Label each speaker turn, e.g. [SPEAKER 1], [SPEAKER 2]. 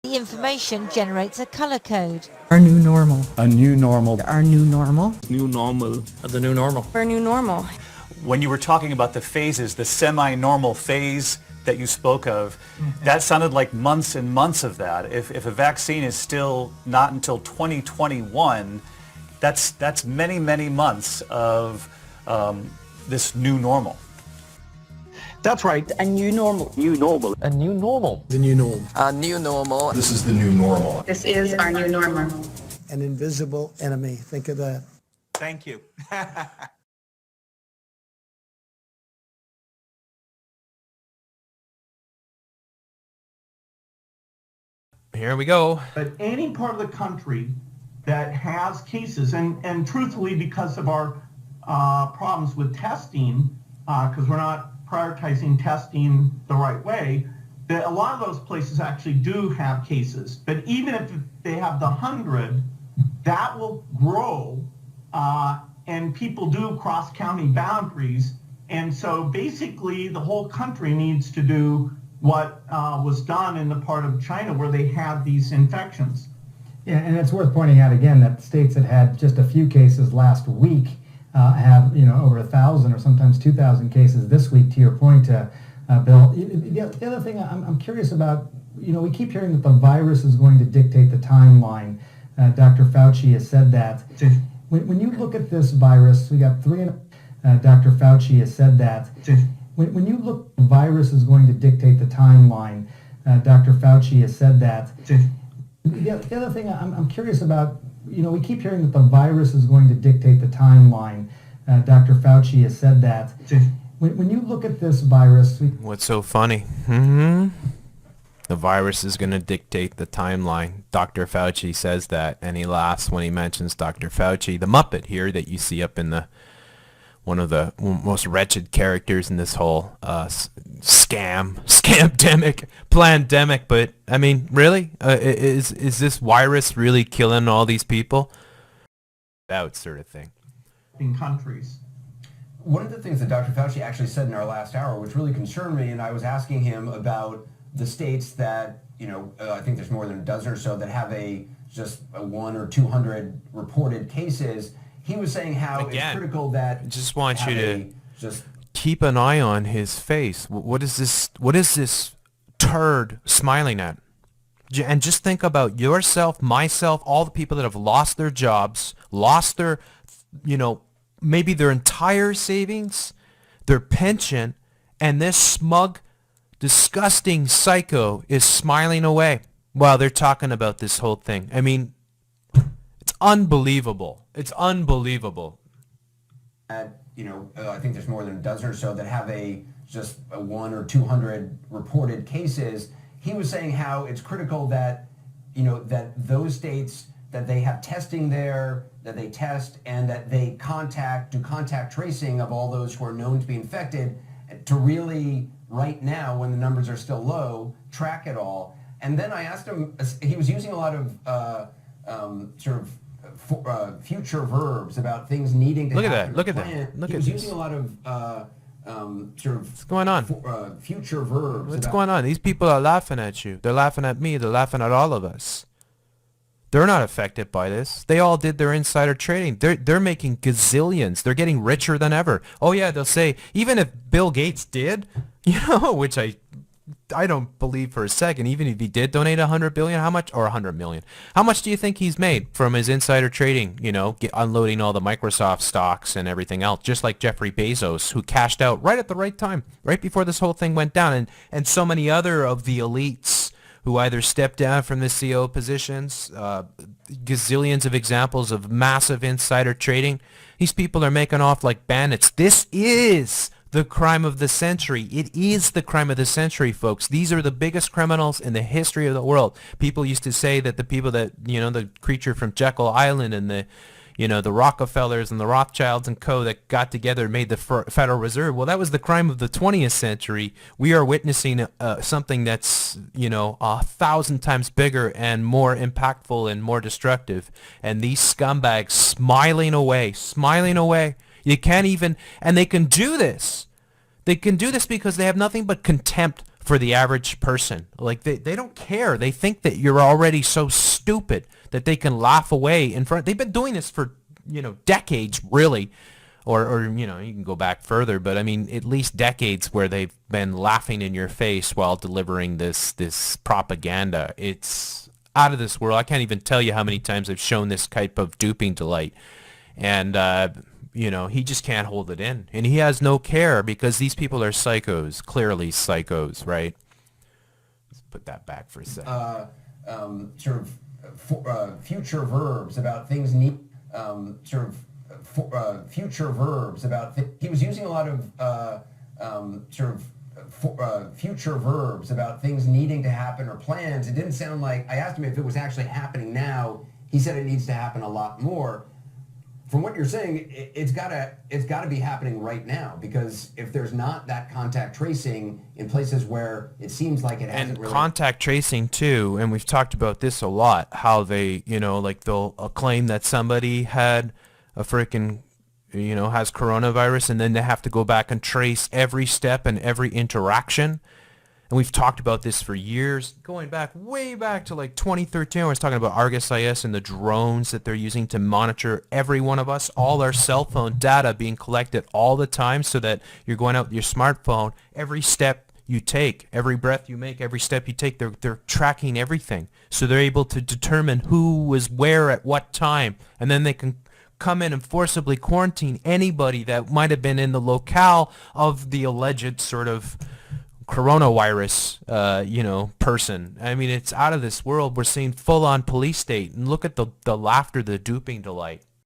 [SPEAKER 1] The information generates a color code.
[SPEAKER 2] Our new normal.
[SPEAKER 3] A new normal.
[SPEAKER 2] Our new normal.
[SPEAKER 4] New normal.
[SPEAKER 5] The new normal.
[SPEAKER 6] Our new normal.
[SPEAKER 7] When you were talking about the phases, the semi-normal phase that you spoke of, that sounded like months and months of that. If a vaccine is still not until 2021, that's many, many months of this new normal.
[SPEAKER 4] That's right.
[SPEAKER 6] A new normal.
[SPEAKER 4] New normal.
[SPEAKER 5] A new normal.
[SPEAKER 4] The new normal.
[SPEAKER 5] A new normal.
[SPEAKER 3] This is the new normal.
[SPEAKER 6] This is our new normal.
[SPEAKER 8] An invisible enemy. Think of that.
[SPEAKER 7] Thank you.
[SPEAKER 5] Here we go.
[SPEAKER 9] But any part of the country that has cases, and truthfully, because of our problems with testing, because we're not prioritizing testing the right way, that a lot of those places actually do have cases. But even if they have the 100, that will grow, and people do cross county boundaries. And so basically the whole country needs to do what was done in the part of China where they had these infections.
[SPEAKER 10] Yeah, and it's worth pointing out again that states that had just a few cases last week have, over 1,000 or sometimes 2,000 cases this week, to your point, Bill. The other thing I'm curious about, we keep hearing that the virus is going to dictate the timeline. Dr. Fauci has said that. When you look at this virus, we got Dr. Fauci has said that. When you look, the virus is going to dictate the timeline. Dr. Fauci has said that. The other thing I'm curious about, we keep hearing that the virus is going to dictate the timeline. Dr. Fauci has said that. When you look at this virus...
[SPEAKER 11] What's so funny? The virus is going to dictate the timeline. Dr. Fauci says that, and he laughs when he mentions Dr. Fauci, the Muppet here that you see up in the one of the most wretched characters in this whole scamdemic, plandemic. But I mean, really, is this virus really killing all these people? That sort of thing.
[SPEAKER 9] In countries.
[SPEAKER 12] One of the things that Dr. Fauci actually said in our last hour, which really concerned me, and I was asking him about the states that, I think there's more than a dozen or so that have just 100 or 200 reported cases. He was saying how it's critical that...
[SPEAKER 11] Just want you to keep an eye on his face. What is this turd smiling at? And just think about yourself, myself, all the people that have lost their jobs, lost their, maybe their entire savings, their pension, and this smug, disgusting psycho is smiling away while they're talking about this whole thing. I mean, it's unbelievable. It's unbelievable.
[SPEAKER 12] I think there's more than a dozen or so that have 100 or 200 reported cases. He was saying how it's critical that, that those states, that they have testing there, that they test, and that they do contact tracing of all those who are known to be infected, to really, right now, when the numbers are still low, track it all. And then I asked him, he was using a lot of future verbs about things needing to happen.
[SPEAKER 11] Look at that.
[SPEAKER 12] He was using a lot of
[SPEAKER 11] What's going on?
[SPEAKER 12] Future verbs.
[SPEAKER 11] What's going on? These people are laughing at you. They're laughing at me. They're laughing at all of us. They're not affected by this. They all did their insider trading. They're making gazillions. They're getting richer than ever. Oh yeah, they'll say, even if Bill Gates did, which I don't believe for a second, even if he did donate 100 billion, how much, or 100 million, how much do you think he's made from his insider trading, unloading all the Microsoft stocks and everything else, just like Jeffrey Bezos, who cashed out right at the right time, right before this whole thing went down, and so many other of the elites who either stepped down from the CEO positions, gazillions of examples of massive insider trading. These people are making off like bandits. This is the crime of the century. It is the crime of the century, folks. These are the biggest criminals in the history of the world. People used to say that the people that, the creature from Jekyll Island and the Rockefellers and the Rothschilds and co. that got together and made the Federal Reserve. Well, that was the crime of the 20th century. We are witnessing something that's, 1,000 times bigger and more impactful and more destructive. And these scumbags smiling away. You can't even, and they can do this. They can do this because they have nothing but contempt for the average person. Like they don't care. They think that you're already so stupid that they can laugh away in front. They've been doing this for, decades, really. Or you can go back further, but I mean at least decades where they've been laughing in your face while delivering this propaganda. It's out of this world. I can't even tell you how many times I've shown this type of duping delight. And he just can't hold it in. And he has no care because these people are psychos, clearly psychos, right? Let's put that back for a second.
[SPEAKER 12] Future verbs about things need, future verbs about he was using a lot of future verbs about things needing to happen or plans. It didn't sound like, I asked him if it was actually happening now. He said it needs to happen a lot more. From what you're saying, it's gotta be happening right now, because if there's not that contact tracing in places where it seems like it hasn't
[SPEAKER 11] and
[SPEAKER 12] really...
[SPEAKER 11] contact tracing too, and we've talked about this a lot, how they, they'll claim that somebody had a freaking, has coronavirus, and then they have to go back and trace every step and every interaction. And we've talked about this for years, going back, way back to like 2013. I was talking about Argus IS and the drones that they're using to monitor every one of us, all our cell phone data being collected all the time, so that you're going out with your smartphone, every step you take, every breath you make, every step you take, they're tracking everything. So they're able to determine who was where at what time, and then they can come in and forcibly quarantine anybody that might have been in the locale of the alleged sort of coronavirus, person. I mean, it's out of this world. We're seeing full-on police state. And look at the laughter, the duping delight.